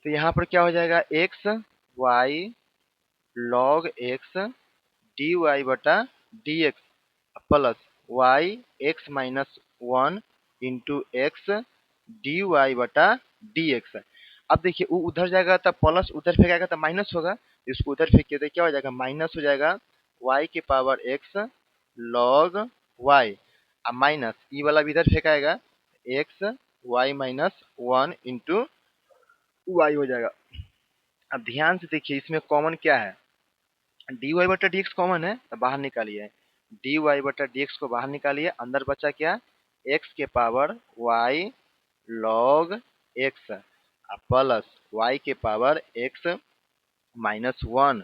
तो यहाँ पर क्या हो जाएगा x y log x d y बटा d x plus y x minus one into x d y बटा डी एक्स। अब देखिए वो उधर जाएगा तो प्लस, उधर फेंकेगा तो माइनस होगा, इसको उधर फेंकिए तो क्या हो जाएगा माइनस हो जाएगा वाई के पावर एक्स लॉग वाई, अब माइनस ई वाला भी इधर फेंकाएगा, x y minus one into y हो जाएगा। अब ध्यान से देखिए इसमें कॉमन क्या है, डी वाई बटा डी एक्स कॉमन है तो बाहर निकालिए, डी वाई बटा डी एक्स को बाहर निकालिए, अंदर बचा क्या, एक्स के power y log x plus y के पावर एक्स माइनस वन,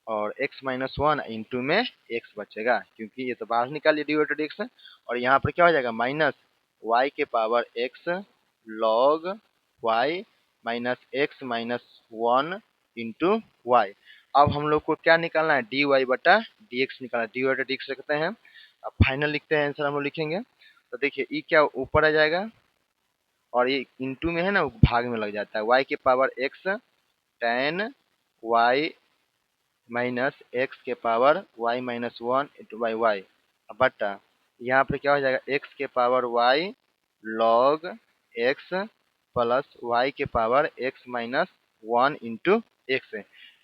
और x माइनस वन इंटू में x बचेगा, क्योंकि ये तो बाहर निकालिए डी बटा डी एक्स, और यहाँ पर क्या हो जाएगा माइनस y के पावर x लॉग y minus x minus one into y. अब हम लोग को क्या निकालना है, डी वाई बटा डी एक्स निकालना है, डी वाई बटा डी एक्स रखते हैं, अब फाइनल लिखते हैं, आंसर हम लोग लिखेंगे। तो देखिए ई क्या ऊपर आ जाएगा, और ये इंटू में है ना वो भाग में लग जाता है, y के power x ten y minus x के power y minus one into by y बटा यहाँ पर क्या हो जाएगा एक्स के power y log x plus y के power x minus one into x.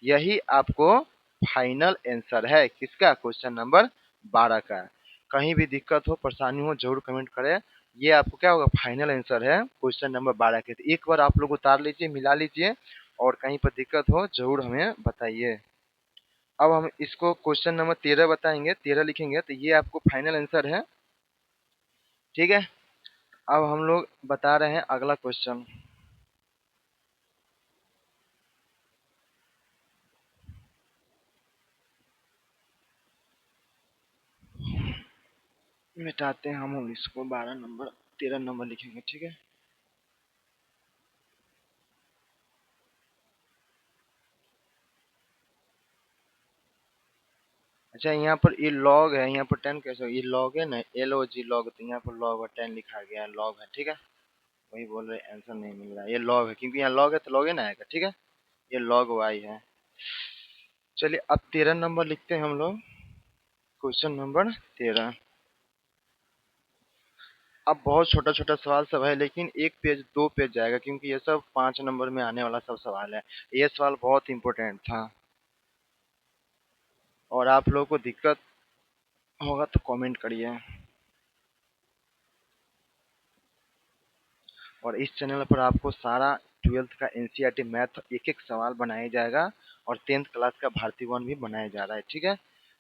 यही आपको फाइनल आंसर है किसका, क्वेश्चन नंबर 12 का। कहीं भी दिक्कत हो परेशानी हो जरूर कमेंट करें। ये आपको क्या होगा फाइनल आंसर है क्वेश्चन नंबर 12 के। तो एक बार आप लोग उतार लीजिए मिला लीजिए और कहीं पर दिक्कत हो जरूर हमें बताइए। अब हम इसको क्वेश्चन नंबर 13 बताएंगे, 13 लिखेंगे तो ये आपको फाइनल आंसर है। ठीक है, अब हम लोग बता रहे हैं अगला क्वेश्चन। मिटाते हैं हम इसको 12 नंबर 13 नंबर लिखेंगे। ठीक है, अच्छा यहाँ पर ये लॉग है, यहाँ पर 10 कैसे, ये लॉग है ना, एल ओ जी लॉग, तो यहाँ पर लॉग और 10 लिखा गया है, लॉग है। ठीक है, वही बोल रहे आंसर नहीं मिल रहा है, ये लॉग है क्योंकि यहाँ लॉग है तो लॉग है ना आएगा। ठीक है, ये लॉग वाई है। चलिए अब 13 नंबर लिखते हैं हम लोग, क्वेश्चन नंबर 13। अब बहुत छोटा छोटा सवाल सब है लेकिन एक पेज दो पेज जाएगा क्योंकि ये सब 5 नंबर में आने वाला सब सवाल है। ये सवाल बहुत इंपॉर्टेंट था और आप लोगों को दिक्कत होगा तो कमेंट करिए। और इस चैनल पर आपको सारा 12th का एनसीईआरटी मैथ एक एक सवाल बनाया जाएगा और 10th क्लास का भारतीय वन भी बनाया जा रहा है। ठीक है,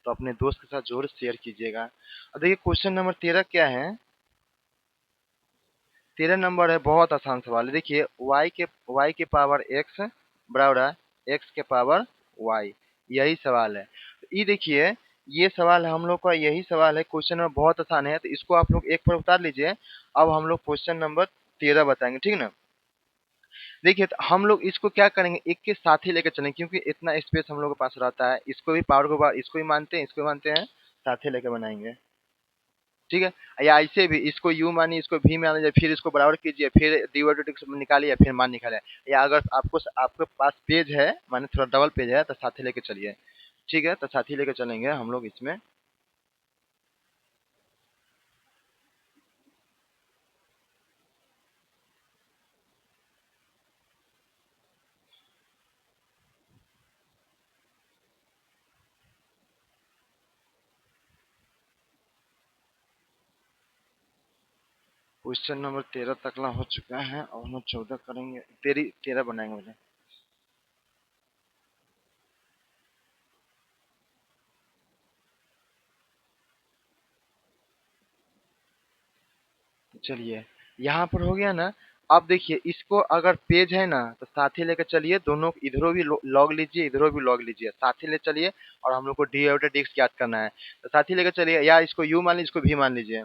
तो अपने दोस्त के साथ जरूर शेयर कीजिएगा। अब देखिए क्वेश्चन नंबर 13 क्या है। 13 नंबर है, बहुत आसान सवाल है। देखिए y के पावर x बराबर x के पावर y, यही सवाल है। ये देखिए ये सवाल हम लोग का यही सवाल है, क्वेश्चन नंबर बहुत आसान है तो इसको आप लोग एक पर उतार लीजिए। अब हम लोग क्वेश्चन नंबर 13 बताएंगे। ठीक ना, देखिए तो हम लोग इसको क्या करेंगे एक के साथ ही लेकर चलेंगे क्योंकि इतना स्पेस हम लोग के पास रहता है। इसको भी पावर को इसको भी मानते हैं, इसको भी मानते हैं, साथ ही लेकर बनाएंगे। ठीक है, या ऐसे भी इसको यू मानिए इसको भी मान लीजिए फिर इसको बराबर कीजिए फिर डिवाइडेड निकालिए फिर मान निकालिए। या अगर आपको आपके पास पेज है माने थोड़ा डबल पेज है तो साथ ही लेके चलिए। ठीक है, तो साथ ही लेके चलेंगे हम लोग इसमें। क्वेश्चन नंबर 13 तकला हो चुका है और हम 14 करेंगे, 13 बनाएंगे मुझे। चलिए यहाँ पर हो गया ना। अब देखिए इसको अगर पेज है ना तो साथी लेकर चलिए, दोनों इधरों भी लॉग लीजिए इधरों भी लॉग लीजिए, साथी ले चलिए। और हम लोग को डी और डिक्स याद करना है तो साथी लेकर चलिए, या इसको यू मान लीजिए इसको भी मान लीजिए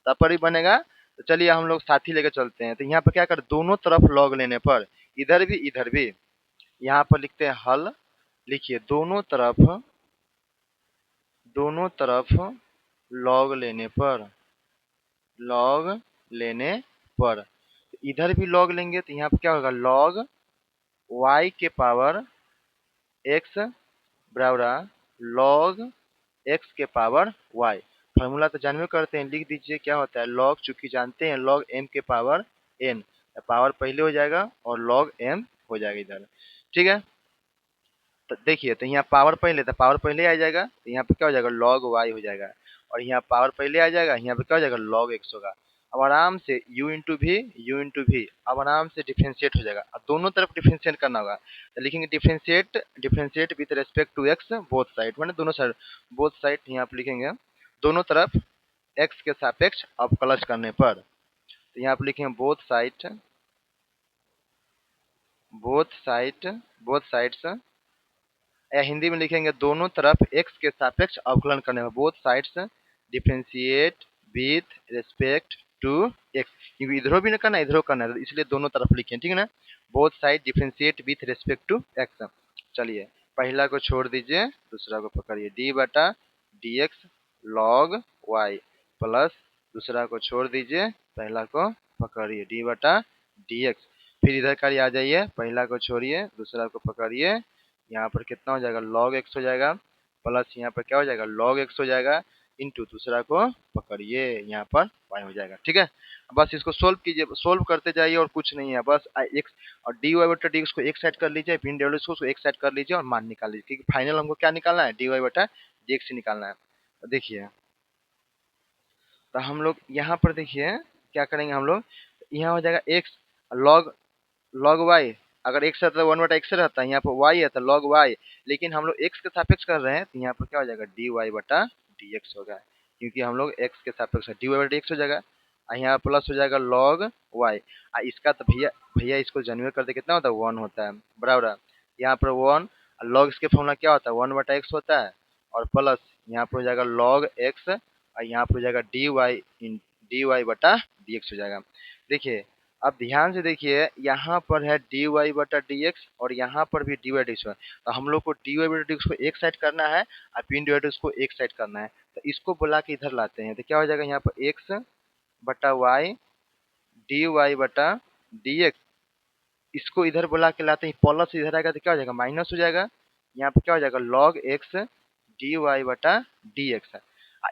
तब पर ही बनेगा। तो चलिए हम लोग साथी लेकर चलते हैं। तो यहाँ पर क्या कर दोनों तरफ लॉग लेने पर इधर भी यहाँ पर लिखते हैं हल। लिखिए दोनों तरफ लॉग लेने पर, लॉग लेने पर इधर भी लॉग लेंगे तो यहाँ पे क्या होगा लॉग y के पावर x बराबर लॉग x के पावर y। फॉर्मूला तो जानवे करते हैं, लिख दीजिए क्या होता है लॉग, चूंकि जानते हैं लॉग m के पावर n, पावर पहले हो जाएगा और लॉग m हो जाएगा इधर। ठीक है, तो देखिए तो यहाँ पावर पहले तो पावर पहले आ जाएगा तो यहाँ पे क्या हो जाएगा लॉग y हो जाएगा। और यहाँ पावर पहले आ जाएगा यहाँ पे क्या हो जाएगा लॉग x होगा। अब आराम से u इंटू भी अब आराम से डिफ्रेंशिएट हो जाएगा। अब दोनों तरफ डिफ्रेंशिएट करना होगा तो लिखेंगे differentiate differentiate with respect to x both side, मैंने दोनों साइड बोथ साइड यहाँ पे लिखेंगे दोनों तरफ x के सापेक्ष अवकलज करने पर। तो यहाँ पे लिखेंगे बोथ साइड्स, या हिंदी में लिखेंगे दोनों तरफ x के सापेक्ष अवकलन करने में, both sides differentiate with respect to x, क्योंकि इधरों भी ना करना इधरों करना है इसलिए दोनों तरफ लिखें। ठीक है ना, both side differentiate with respect to x। चलिए पहला को छोड़ दीजिए दूसरा को पकड़िए, डी बटा d x log y plus दूसरा को छोड़ दीजिए पहला को पकड़िए डी बटा डी एक्स। फिर इधर का आ जाइए, पहला को छोड़िए दूसरा को पकड़िए, यहाँ पर कितना हो जाएगा log x हो जाएगा, प्लस यहाँ पर क्या हो जाएगा log x हो जाएगा, इंटू दूसरा को पकड़िए यहाँ पर y हो जाएगा। ठीक है, बस इसको सोल्व कीजिए, सोल्व करते जाइए और कुछ नहीं है, बस x और dy बटा dx को एक साइड कर लीजिए, भिन्न डेरिवेटिव को उसको एक साइड कर लीजिए और मान निकाल लीजिए, क्योंकि फाइनल हमको क्या निकालना है, dy बटा dx से निकालना है। तो देखिए, तो हम लोग यहाँ पर देखिए क्या करेंगे, हम लोग यहाँ हो जाएगा x log log y, अगर x रहता है 1/x रहता है, यहाँ पर y है तो log y, लेकिन हम लोग x के सापेक्ष कर रहे हैं तो यहाँ पर क्या हो जाएगा dy बटा dx होगा, क्योंकि हम लोग x के सापेक्ष dy बटा dx हो जाएगा, और यहाँ प्लस हो जाएगा log y, इसका तो भैया भैया इसको जनरल करते कितना होता है 1 होता है, बराबर है। यहाँ पर 1 log x के फॉर्मूला क्या होता है 1/x होता है, और प्लस यहाँ पर हो जाएगा log x, और यहाँ पर हो जाएगा dy बटा dx हो जाएगा। देखिए अब ध्यान से देखिए, यहाँ पर है dy बटा dx और यहाँ पर भी dy बटा dx है, तो हम लोग को dy बटा dx को एक साइड करना है और पिन dy को एक साइड करना है, तो इसको बुला के इधर लाते हैं, तो क्या हो जाएगा यहाँ पर x बटा y dy बटा dx, इसको इधर बुला के लाते हैं, प्लस इधर आएगा तो क्या हो जाएगा माइनस हो जाएगा, यहाँ पे क्या हो जाएगा log x dy बटा dx,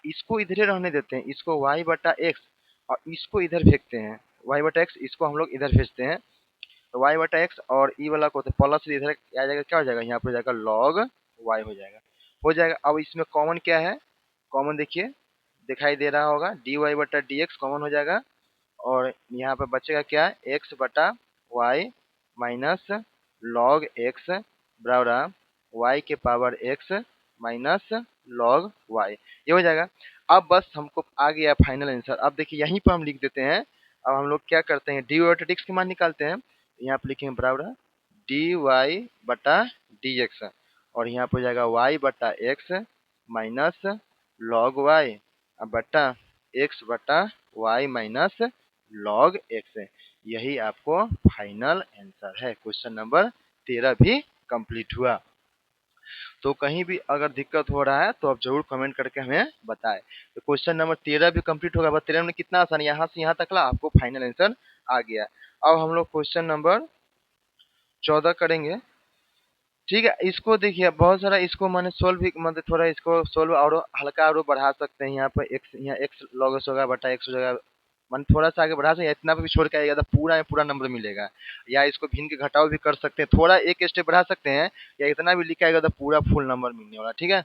इसको इधर ही रहने देते हैं, इसको y बटा x और इसको इधर फेंकते हैं, y बटा x इसको हम लोग इधर भेजते हैं, तो y बटा x और ई वाला को तो प्लस इधर आ जाएगा, क्या हो जाएगा यहाँ पर हो जाएगा log y हो जाएगा, हो जाएगा। अब इसमें कॉमन क्या है, कॉमन देखिए दिखाई दे रहा होगा, dy बटा dx कॉमन हो जाएगा, और यहाँ पर बचेगा क्या x बटा y माइनस log x बराबर y के power x minus log y, ये हो जाएगा। अब बस हमको आ गया फाइनल आंसर। अब देखिए यहीं पर हम लिख देते हैं, अब हम लोग क्या करते हैं dy बटा dx की मान निकालते हैं, यहाँ पर लिखेंगे बराबर dy बटा dx, और यहाँ पर हो जाएगा y बटा x माइनस log y बटा x बटा y माइनस log x, यही आपको फाइनल आंसर है। क्वेश्चन नंबर 13 भी कंप्लीट हुआ। तो कहीं भी अगर दिक्कत हो रहा है तो आप जरूर कमेंट करके हमें बताएं। तो क्वेश्चन नंबर 13 भी कंप्लीट होगा, बस 13 में कितना आसान, यहाँ से यहाँ तक ला आपको फाइनल आंसर आ गया। अब हम लोग क्वेश्चन नंबर 14 करेंगे। ठीक है, इसको देखिए बहुत सारा, इसको मैंने सोल्व भी मतलब थोड़ा इसको सोल्व और हल्का और बढ़ा सकते हैं, यहाँ पर एक्स, यहाँ एक्स लॉग एक्स होगा बटा एक्स हो जाएगा, मन थोड़ा सा आगे बढ़ा सकते हैं, इतना भी छोड़ के आएगा तो पूरा में पूरा नंबर मिलेगा, या इसको भिन्न के घटाव भी कर सकते हैं, थोड़ा एक स्टेप बढ़ा सकते हैं, या इतना भी लिखा आएगा तो पूरा फुल नंबर मिलने वाला। ठीक है,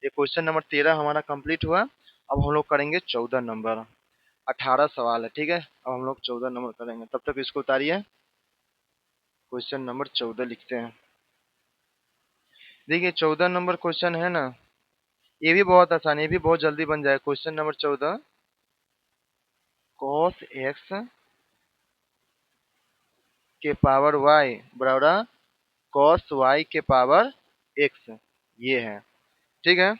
ये क्वेश्चन नंबर 13 हमारा कंप्लीट हुआ। अब हम लोग करेंगे 14 नंबर, 18 सवाल है। ठीक है, अब हम लोग 14 नंबर करेंगे, तब तक इसको उतारिए। क्वेश्चन नंबर 14 लिखते हैं। देखिए 14 नंबर क्वेश्चन है ना, ये भी बहुत आसान है, ये भी बहुत जल्दी बन जाए। क्वेश्चन नंबर 14, cos x के पावर y बराबर cos y के पावर x, ये है। ठीक है,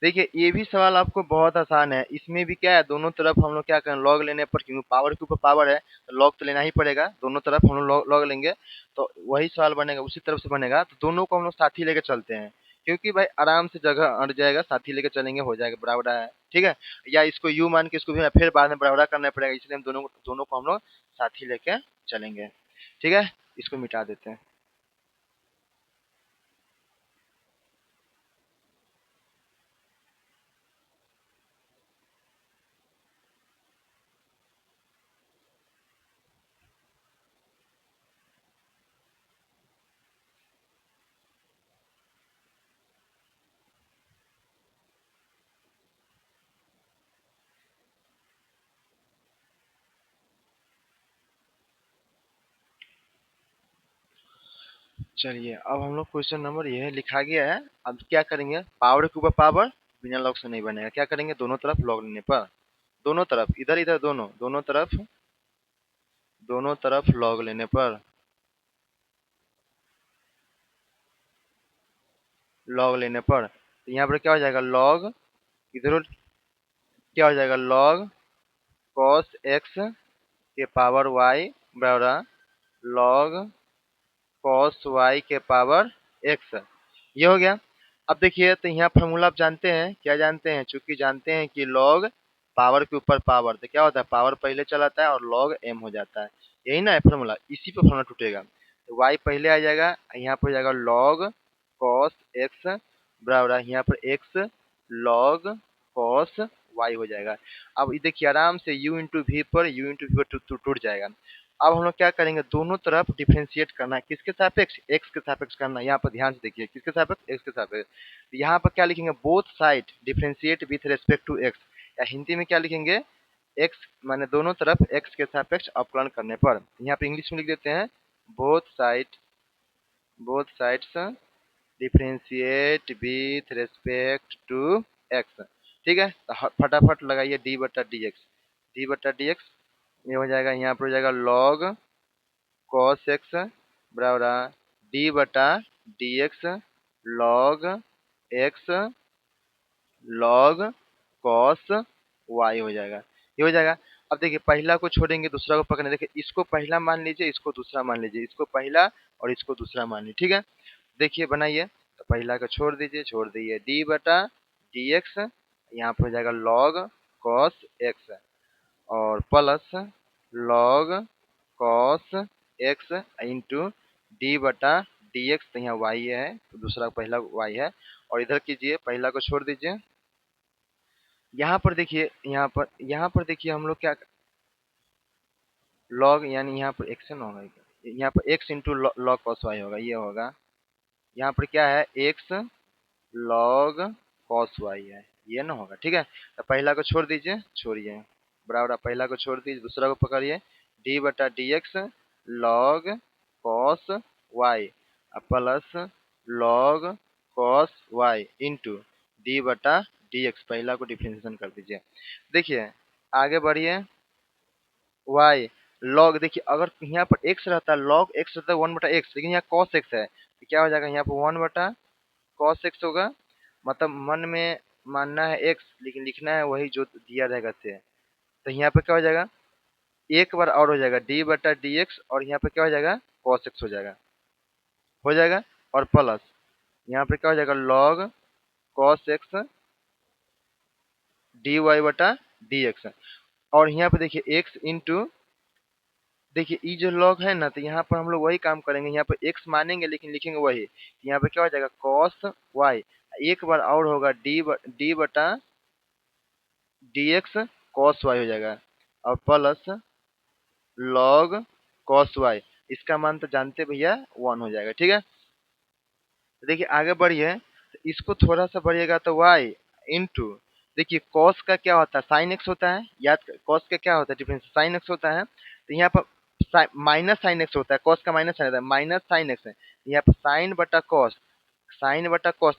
देखिए ये भी सवाल आपको बहुत आसान है, इसमें भी क्या है दोनों तरफ हम लोग क्या करें लॉग लेने पर, क्योंकि पावर के ऊपर पावर है तो लॉग तो लेना ही पड़ेगा, दोनों तरफ हम लोग लॉग लेंगे तो वही सवाल बनेगा, उसी तरफ से बनेगा, तो दोनों को हम लोग साथ ही लेके चलते हैं, क्योंकि भाई आराम से जगह अट जाएगा, साथ ही लेके चलेंगे हो जाएगा बराबर है। ठीक है, या इसको यू मान के इसको भी फिर बाद में बराबर करना पड़ेगा, इसलिए हम दोनों को हम लोग साथ ही लेके चलेंगे। ठीक है, इसको मिटा देते हैं। चलिए अब हम लोग क्वेश्चन नंबर ये लिखा गया है, अब क्या करेंगे पावर के ऊपर पावर बिना लॉग से नहीं बनेगा, क्या करेंगे दोनों तरफ लॉग लेने पर, दोनों तरफ इधर इधर दोनों दोनों तरफ लॉग लेने पर, लॉग लेने पर तो यहाँ पर क्या हो जाएगा लॉग, इधर क्या हो जाएगा लॉग cos x के पावर y बराबर log cos y के पावर x, ये हो गया। अब देखिए तो यहाँ फॉर्मूला आप जानते हैं, क्या जानते हैं, चूंकि जानते हैं कि log पावर के ऊपर पावर, तो क्या होता है पावर पहले चलाता है और log m हो जाता है, यही ना है फॉर्मूला, इसी पे फॉर्मूला टूटेगा। y पहले आ जाएगा, यहाँ पर हो जाएगा log cos x बराबर यहाँ पर x log cos y हो जाएगा। अब ये देखिए आराम से u इंटू वी पर टूट जाएगा। अब हम लोग क्या करेंगे, दोनों तरफ डिफरेंशिएट करना है, किसके सापेक्ष, x के सापेक्ष करना है। यहाँ पर ध्यान से देखिए, किसके सापेक्ष, x के सापेक्ष। यहाँ पर क्या लिखेंगे, both side differentiate with respect to x, या हिंदी में क्या लिखेंगे, x माने दोनों तरफ x के सापेक्ष अवकलन करने पर। यहाँ पे इंग्लिश में लिख देते हैं both sides differentiate with respect to x। ठीक है, तो फटाफट लगाइए डी बटा डी एक्स, डी बटा डी एक्स ये हो जाएगा, यहाँ पर हो जाएगा log cos x बराबर डी बटा d x log x log cos y हो जाएगा, ये हो जाएगा। अब देखिए पहला को छोड़ेंगे दूसरा को पकड़ने, देखिए इसको पहला मान लीजिए, इसको दूसरा मान लीजिए, इसको पहला और इसको दूसरा मान लीजिए। ठीक है, देखिए बनाइए, तो पहला को छोड़ दीजिए, छोड़ दिए डी बटा डी एक्स, यहाँ पर हो जाएगा log cos x और plus log cos x into D बटा डी एक्स, तो यहाँ y है तो दूसरा पहला y है, और इधर कीजिए पहला को छोड़ दीजिए। यहाँ पर देखिए, यहाँ पर देखिए हम लोग क्या log यानी यहाँ पर एक्शन होगा, यहाँ पर x into log cos y होगा, ये होगा। यहाँ पर क्या है, x log cos y है, ये ना होगा। ठीक है, तो पहला को छोड़ दीजिए, छोड़िए बराबर, पहला को छोड़ दीजिए, दूसरा को पकड़िए, डी बटा d x log cos y plus log cos y into D बटा डी एक्स, पहला को डिफरेंशिएशन कर दीजिए। देखिए आगे बढ़िए, y log, देखिए अगर यहाँ पर x रहता, log x रहता 1/x, लेकिन यहाँ cos x है तो क्या हो जाएगा, यहाँ पर 1/cos x होगा। मतलब मन में मानना है x, लेकिन लिखना है वही जो दिया रहेगा से, तो यहाँ पे क्या हो जाएगा, एक बार और हो जाएगा डी बटा डी एक्स, और यहाँ पे क्या हो जाएगा, cos x हो जाएगा, और प्लस यहाँ पे क्या हो जाएगा, log cos x d y बटा डी एक्स, और यहाँ पे देखिए x इंटू, देखिए ई जो log है ना, तो यहाँ पर हम लोग वही काम करेंगे, यहाँ पर x मानेंगे लेकिन लिखेंगे वही, यहाँ पे क्या हो जाएगा cos y, एक बार और होगा डी बटा डी एक्स cos y हो जाएगा, और प्लस log cos y, इसका मान तो जानते भैया 1 हो जाएगा। ठीक है, तो देखिए आगे बढ़िए, तो इसको थोड़ा सा बढ़िएगा तो y इंटू, देखिए cos का क्या होता है, sin x होता है, याद cos का क्या होता है, डिफरेंस sin x होता है, तो यहाँ पर माइनस साइन एक्स होता है, cos का माइनस साइन होता है, माइनस साइन एक्स है, यहाँ पर साइन बटा cos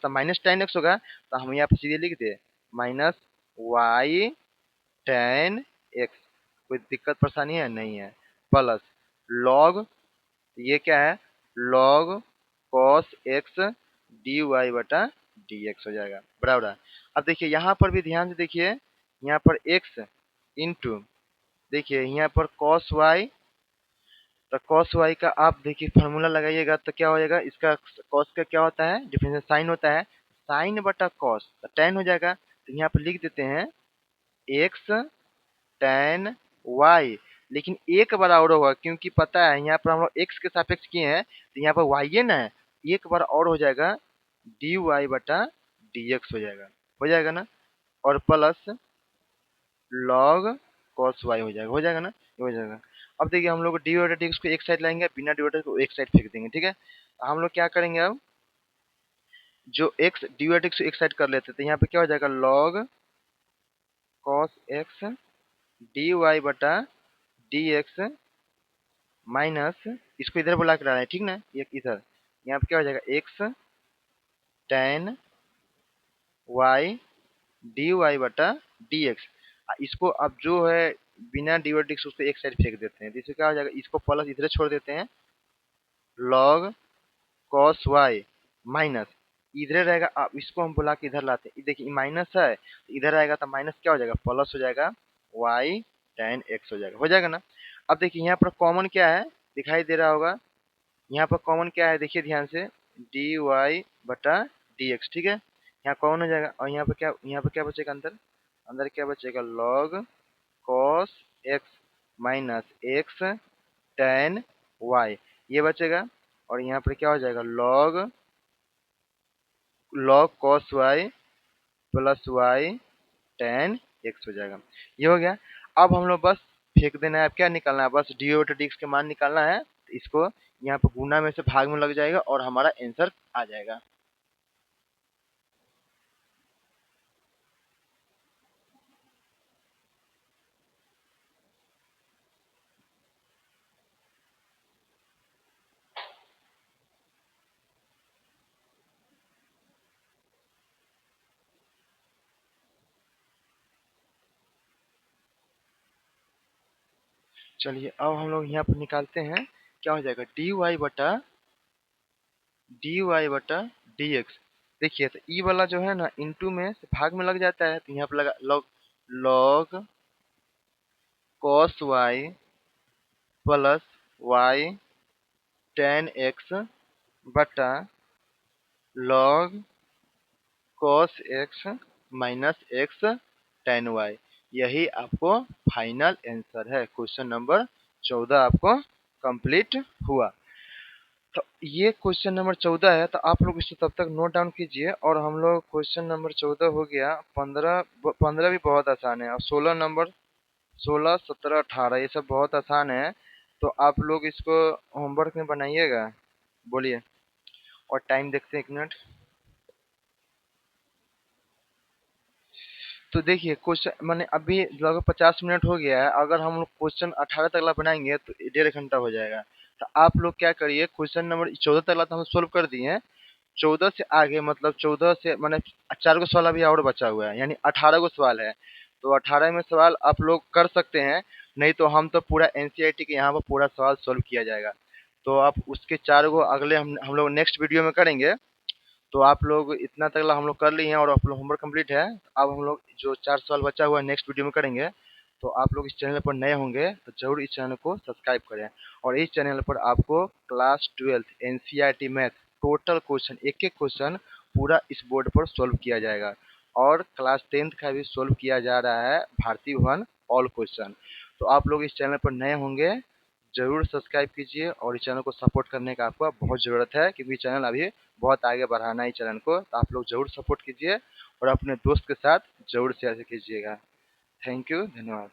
तो माइनस tan x होगा, तो हम यहाँ पर सीधे लिख दे माइनस y tan x, कोई दिक्कत परेशानी है नहीं है, प्लस log, ये क्या है, log cos x d y बटा डी एक्स हो जाएगा बराबर। अब देखिए यहाँ पर भी ध्यान से देखिए, यहाँ पर x इंटू, देखिए यहाँ पर cos y, तो cos y का आप देखिए फार्मूला लगाइएगा तो क्या हो जाएगा, इसका cos का क्या होता है, डिफरेंशियल साइन होता है, साइन बटा cos तो tan हो जाएगा, तो यहाँ पर लिख देते हैं x tan y, लेकिन एक बार और होगा, क्योंकि पता है यहाँ पर हम लोग x के सापेक्ष किए हैं, तो यहाँ पर y है ना, एक बार और हो जाएगा डी वाई बटा डी एक्स हो जाएगा ना, और प्लस log cos y हो जाएगा ना, ये हो जाएगा। अब देखिए हम लोग डी बटा डी एक्स को एक साइड लाएंगे, बिना डिवाइडर को एक साइड फेंक देंगे। ठीक है, हम लोग क्या करेंगे, अब जो x डी बटा एक्स एक साइड कर लेते हैं, तो यहाँ पे क्या हो जाएगा, log cos x d y बटा डी एक्स माइनस, इसको इधर बुला के लाना है, ठीक ना, एक इधर, यहाँ पे क्या हो जाएगा, x tan y d y बटा डी एक्स, इसको अब जो है बिना डिवाइड एक्स उसको एक साइड फेंक देते हैं, तो इससे क्या हो जाएगा, इसको प्लस इधर छोड़ देते हैं, log cos y माइनस, इधर रहेगा, अब इसको हम बुला के इधर लाते हैं, देखिए माइनस है तो इधर आएगा तो माइनस क्या हो जाएगा, प्लस हो जाएगा y tan x हो जाएगा ना। अब देखिए यहाँ पर कॉमन क्या है, दिखाई दे रहा होगा, यहाँ पर कॉमन क्या है, देखिए ध्यान से, डी वाई बटा डी एक्स। ठीक है, यहाँ कॉमन हो जाएगा, और यहाँ पर क्या बचेगा, अंदर अंदर क्या बचेगा, log cos x minus x tan y, ये बचेगा। और यहाँ पर क्या हो जाएगा, log log cos y plus y tan x हो जाएगा। ये हो गया। अब हम लोग बस फेंक देना है, अब क्या निकालना है, बस डी ओवर डी एक्स के मान निकालना है। तो इसको यहाँ पे गुना में से भाग में लग जाएगा और हमारा आंसर आ जाएगा। चलिए अब हम लोग यहाँ पर निकालते हैं, क्या हो जाएगा, dy बटा dx। देखिए तो ई वाला जो है ना इनटू में से भाग में लग जाता है, तो यहाँ पर लगा log cos y plus y tan x बटा log cos x minus x tan y। यही आपको फाइनल आंसर है। क्वेश्चन नंबर 14 आपको कंप्लीट हुआ। तो ये क्वेश्चन नंबर 14 है, तो आप लोग इसे तब तक नोट डाउन कीजिए। और हम लोग क्वेश्चन नंबर 14 हो गया, 15 भी बहुत आसान है, और 16 नंबर, 16 17 18 ये सब बहुत आसान है। तो आप लोग इसको होमवर्क में बनाइएगा। बोलिए। और टाइम देखते हैं, 1 मिनट। तो देखिए क्वेश्चन मैंने अभी लगभग 50 मिनट हो गया है, अगर हम लोग क्वेश्चन 18 तक ला बनाएंगे तो 1.5 घंटा हो जाएगा। तो आप लोग क्या करिए, क्वेश्चन नंबर 14 तक ला तो हम सोल्व कर दिए हैं। 14 से आगे मतलब 14 से मैंने 4 गो सवाल अभी और बचा हुआ है, यानी 18 गो सवाल है। तो 18 में सवाल आप लोग कर सकते हैं, नहीं तो हम तो पूरा एनसीईआरटी के यहाँ पर पूरा सवाल सोल्व किया जाएगा। तो आप उसके 4 गो अगले हम लोग नेक्स्ट वीडियो में करेंगे। तो आप लोग इतना तक हम लोग कर लिए हैं और आप लोग होमवर्क कंप्लीट है। अब हम लोग जो 4 सवाल बचा हुआ है नेक्स्ट वीडियो में करेंगे। तो आप लोग इस चैनल पर नए होंगे तो जरूर इस चैनल को सब्सक्राइब करें। और इस चैनल पर आपको class 12 NCERT math total question, एक एक क्वेश्चन पूरा इस बोर्ड पर सोल्व किया जाएगा। और क्लास 10th का भी सोल्व किया जा रहा है, भारतीय भवन ऑल क्वेश्चन। तो आप लोग इस चैनल पर नए होंगे, जरूर सब्सक्राइब कीजिए। और इस चैनल को सपोर्ट करने का आपको बहुत ज़रूरत है, क्योंकि चैनल अभी बहुत आगे बढ़ाना है इस चैनल को। तो आप लोग जरूर सपोर्ट कीजिए और अपने दोस्त के साथ जरूर शेयर कीजिएगा। थैंक यू, धन्यवाद।